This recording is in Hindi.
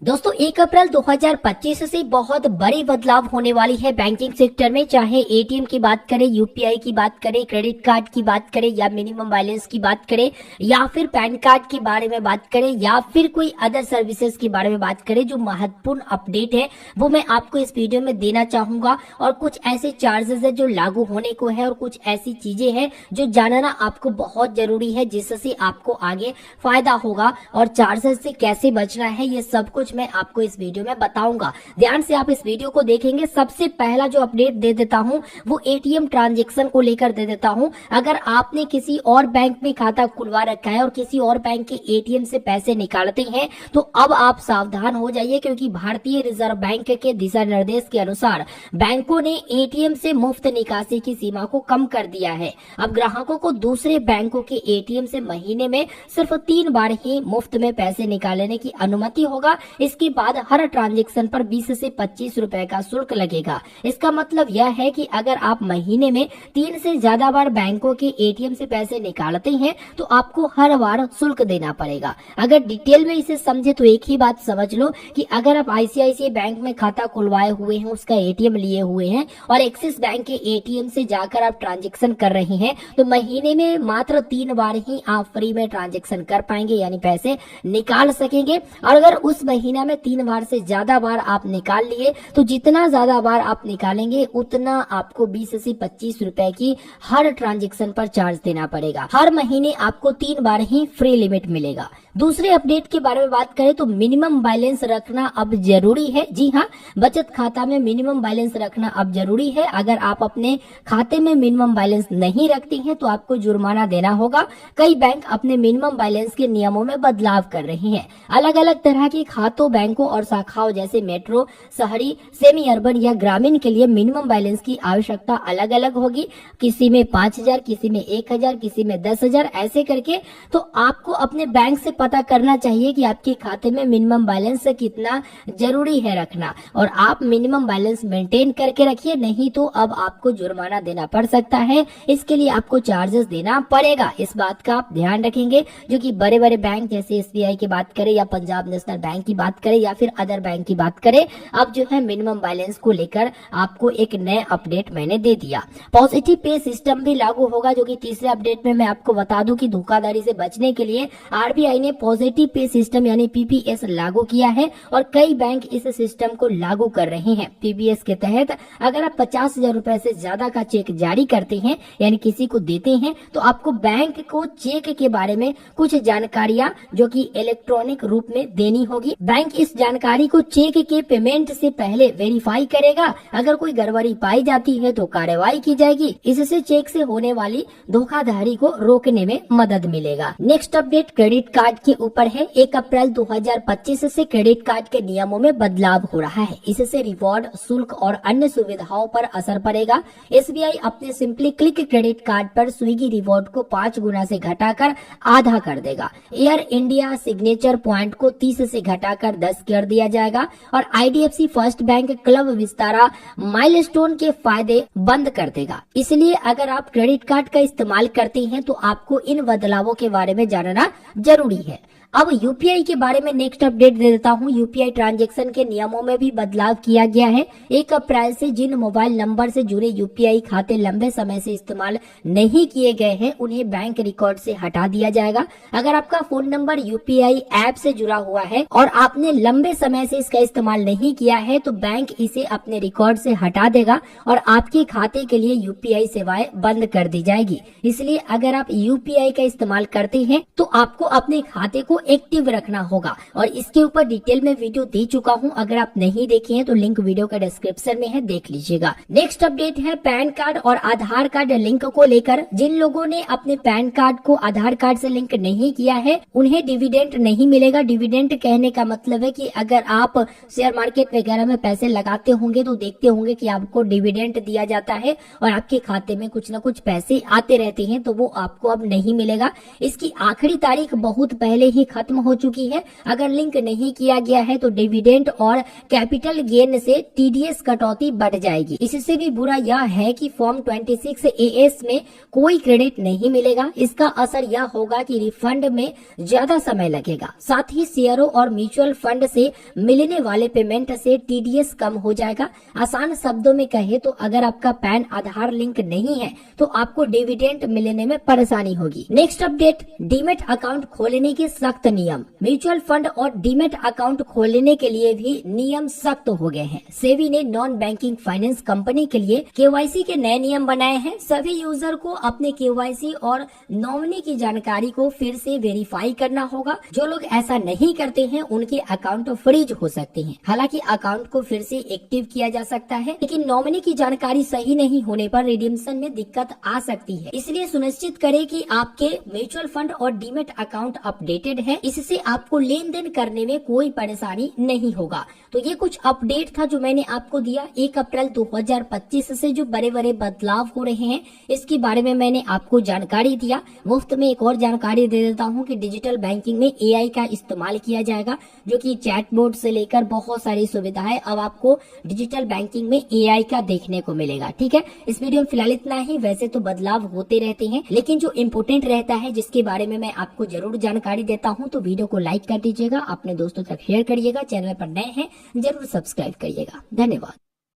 दोस्तों 1 अप्रैल 2025 से बहुत बड़ी बदलाव होने वाली है बैंकिंग सेक्टर में। चाहे एटीएम की बात करें, यूपीआई की बात करें, क्रेडिट कार्ड की बात करें या मिनिमम बैलेंस की बात करें या फिर पैन कार्ड के बारे में बात करें या फिर कोई अदर सर्विसेज के बारे में बात करें, जो महत्वपूर्ण अपडेट है वो मैं आपको इस वीडियो में देना चाहूंगा। और कुछ ऐसे चार्जेस है जो लागू होने को है और कुछ ऐसी चीजें हैं जो जानना आपको बहुत जरूरी है, जिससे आपको आगे फायदा होगा। और चार्जेस से कैसे बचना है ये सब कुछ मैं आपको इस वीडियो में बताऊंगा। ध्यान से आप इस वीडियो को देखेंगे। सबसे पहला जो अपडेट दे देता हूं वो एटीएम ट्रांजैक्शन को लेकर दे देता हूं। अगर आपने किसी और बैंक में खाता खुलवा रखा है और किसी और बैंक के एटीएम से पैसे निकालते हैं तो अब आप सावधान हो जाइए, क्योंकि भारतीय रिजर्व बैंक के दिशा निर्देश के अनुसार बैंकों ने एटीएम से मुफ्त निकासी की सीमा को कम कर दिया है। अब ग्राहकों को दूसरे बैंकों के एटीएम से महीने में सिर्फ 3 बार ही मुफ्त में पैसे निकालने की अनुमति होगा। इसके बाद हर ट्रांजैक्शन पर 20 से 25 रुपए का शुल्क लगेगा। इसका मतलब यह है कि अगर आप महीने में 3 से ज्यादा बार बैंकों के एटीएम से पैसे निकालते हैं तो आपको हर बार शुल्क देना पड़ेगा। अगर डिटेल में इसे समझे तो एक ही बात समझ लो कि अगर आप आईसीआईसीआई बैंक में खाता खुलवाए हुए हैं, उसका एटीएम लिए हुए हैं और एक्सिस बैंक के एटीएम से जाकर आप ट्रांजैक्शन कर रहे हैं तो महीने में मात्र 3 बार ही आप फ्री में ट्रांजैक्शन कर पाएंगे, यानी पैसे निकाल सकेंगे। और अगर उस महीना में 3 बार से ज्यादा बार आप निकाल लिए तो जितना ज्यादा बार आप निकालेंगे उतना आपको 20 से 25 रुपए की हर ट्रांजैक्शन पर चार्ज देना पड़ेगा। हर महीने आपको 3 बार ही फ्री लिमिट मिलेगा। दूसरे अपडेट के बारे में बात करें तो मिनिमम बैलेंस रखना अब जरूरी है। जी हाँ, बचत खाता में मिनिमम बैलेंस रखना अब जरूरी है। अगर आप अपने खाते में मिनिमम बैलेंस नहीं रखती हैं तो आपको जुर्माना देना होगा। कई बैंक अपने मिनिमम बैलेंस के नियमों में बदलाव कर रहे हैं। अलग अलग तरह के खातों, बैंकों और शाखाओं जैसे मेट्रो, शहरी, सेमी अर्बन या ग्रामीण के लिए मिनिमम बैलेंस की आवश्यकता अलग अलग होगी। किसी में 5000, किसी में 1000, किसी में 10000, ऐसे करके। तो आपको अपने बैंक से पता करना चाहिए कि आपके खाते में मिनिमम बैलेंस कितना जरूरी है रखना, और आप मिनिमम बैलेंस मेंटेन करके रखिए, नहीं तो अब आपको जुर्माना देना पड़ सकता है। इसके लिए आपको चार्जेस देना पड़ेगा। इस बात का आप ध्यान रखेंगे। जो कि बड़े बड़े बैंक जैसे एसबीआई की बात करें या पंजाब नेशनल बैंक की बात करें या फिर अदर बैंक की बात करें, अब जो है मिनिमम बैलेंस को लेकर आपको एक नया अपडेट मैंने दे दिया। पॉजिटिव पे सिस्टम भी लागू होगा, जो कि तीसरे अपडेट में मैं आपको बता दूं कि धोखाधड़ी से बचने के लिए आरबीआई ने पॉजिटिव पे सिस्टम यानी पीपीएस लागू किया है और कई बैंक इस सिस्टम को लागू कर रहे हैं। पीपीएस के तहत अगर आप 50,000 रुपए से ज्यादा का चेक जारी करते हैं यानी किसी को देते हैं तो आपको बैंक को चेक के बारे में कुछ जानकारियां जो कि इलेक्ट्रॉनिक रूप में देनी होगी। बैंक इस जानकारी को चेक के पेमेंट से पहले वेरीफाई करेगा। अगर कोई गड़बड़ी पाई जाती है तो कार्रवाई की जाएगी। इससे चेक से होने वाली धोखाधड़ी को रोकने में मदद मिलेगा। नेक्स्ट अपडेट क्रेडिट कार्ड के ऊपर है। 1 अप्रैल 2025 से क्रेडिट कार्ड के नियमों में बदलाव हो रहा है। इससे रिवॉर्ड, शुल्क और अन्य सुविधाओं पर असर पड़ेगा। एसबीआई अपने सिंपली क्लिक क्रेडिट कार्ड पर स्विगी रिवॉर्ड को 5 गुना से घटाकर आधा कर देगा। एयर इंडिया सिग्नेचर पॉइंट को 30 से घटाकर 10 कर दिया जाएगा और IDFC first bank, club Vistara, milestone के फायदे बंद कर देगा। इसलिए अगर आप क्रेडिट कार्ड का इस्तेमाल करते हैं तो आपको इन बदलावों के बारे में जानना जरूरी है। अब यूपीआई के बारे में नेक्स्ट अपडेट दे देता हूं। यूपीआई ट्रांजैक्शन के नियमों में भी बदलाव किया गया है। 1 अप्रैल से जिन मोबाइल नंबर से जुड़े यूपीआई खाते लंबे समय से इस्तेमाल नहीं किए गए हैं उन्हें बैंक रिकॉर्ड से हटा दिया जाएगा। अगर आपका फोन नंबर यूपीआई ऐप से जुड़ा हुआ है और आपने लंबे समय से इसका इस्तेमाल नहीं किया है तो बैंक इसे अपने रिकॉर्ड से हटा देगा और आपके खाते के लिए यूपीआई सेवाएं बंद कर दी जाएगी। इसलिए अगर आप यूपीआई का इस्तेमाल करते हैं तो आपको अपने खाते को एक्टिव रखना होगा और इसके ऊपर डिटेल में वीडियो दे चुका हूं। अगर आप नहीं देखे हैं तो लिंक वीडियो का डिस्क्रिप्शन में है, देख लीजिएगा। नेक्स्ट अपडेट है पैन कार्ड और आधार कार्ड लिंक को लेकर। जिन लोगों ने अपने पैन कार्ड को आधार कार्ड से लिंक नहीं किया है उन्हें डिविडेंड नहीं मिलेगा। डिविडेंड कहने का मतलब है कि अगर आप शेयर मार्केट वगैरह में पैसे लगाते होंगे तो देखते होंगे कि आपको डिविडेंड दिया जाता है और आपके खाते में कुछ न कुछ पैसे आते रहते हैं, तो वो आपको अब नहीं मिलेगा। इसकी आखिरी तारीख बहुत पहले ही खत्म हो चुकी है। अगर लिंक नहीं किया गया है तो डिविडेंड और कैपिटल गेन से टीडीएस कटौती बढ़ जाएगी। इससे भी बुरा यह है कि फॉर्म 26AS में कोई क्रेडिट नहीं मिलेगा। इसका असर यह होगा कि रिफंड में ज्यादा समय लगेगा। साथ ही शेयरों और म्यूचुअल फंड से मिलने वाले पेमेंट से टीडीएस कम हो जाएगा। आसान शब्दों में कहे तो अगर आपका पैन आधार लिंक नहीं है तो आपको डिविडेंड मिलने में परेशानी होगी। नेक्स्ट अपडेट, डीमेट अकाउंट खोलने के सख्त नियम। म्यूचुअल फंड और डीमेट अकाउंट खोलने के लिए भी नियम सख्त हो गए हैं। सेबी ने नॉन बैंकिंग फाइनेंस कंपनी के लिए केवाईसी के नए नियम बनाए हैं। सभी यूजर को अपने केवाईसी और नॉमिनी की जानकारी को फिर से वेरीफाई करना होगा। जो लोग ऐसा नहीं करते हैं उनके अकाउंट फ्रीज हो सकते हैं। हालांकि अकाउंट को फिर से एक्टिव किया जा सकता है, लेकिन नॉमिनी की जानकारी सही नहीं होने पर रिडीम्शन में दिक्कत आ सकती है। इसलिए सुनिश्चित करें कि आपके म्यूचुअल फंड और डीमेट अकाउंट अपडेटेड है। इससे आपको लेन देन करने में कोई परेशानी नहीं होगा। तो ये कुछ अपडेट था जो मैंने आपको दिया। 1 अप्रैल 2025 से जो बड़े बड़े बदलाव हो रहे हैं इसके बारे में मैंने आपको जानकारी दिया। मुफ्त में एक और जानकारी दे देता हूँ कि डिजिटल बैंकिंग में एआई का इस्तेमाल किया जाएगा, जो कि चैटबॉट से लेकर बहुत सारी सुविधाएं अब आपको डिजिटल बैंकिंग में एआई का देखने को मिलेगा। ठीक है, इस वीडियो में फिलहाल इतना ही। वैसे तो बदलाव होते रहते हैं, लेकिन जो इम्पोर्टेंट रहता है जिसके बारे में मैं आपको जरूर जानकारी देता हूँ, तो वीडियो को लाइक कर दीजिएगा, अपने दोस्तों तक शेयर करिएगा, चैनल पर नए हैं जरूर सब्सक्राइब करिएगा। धन्यवाद।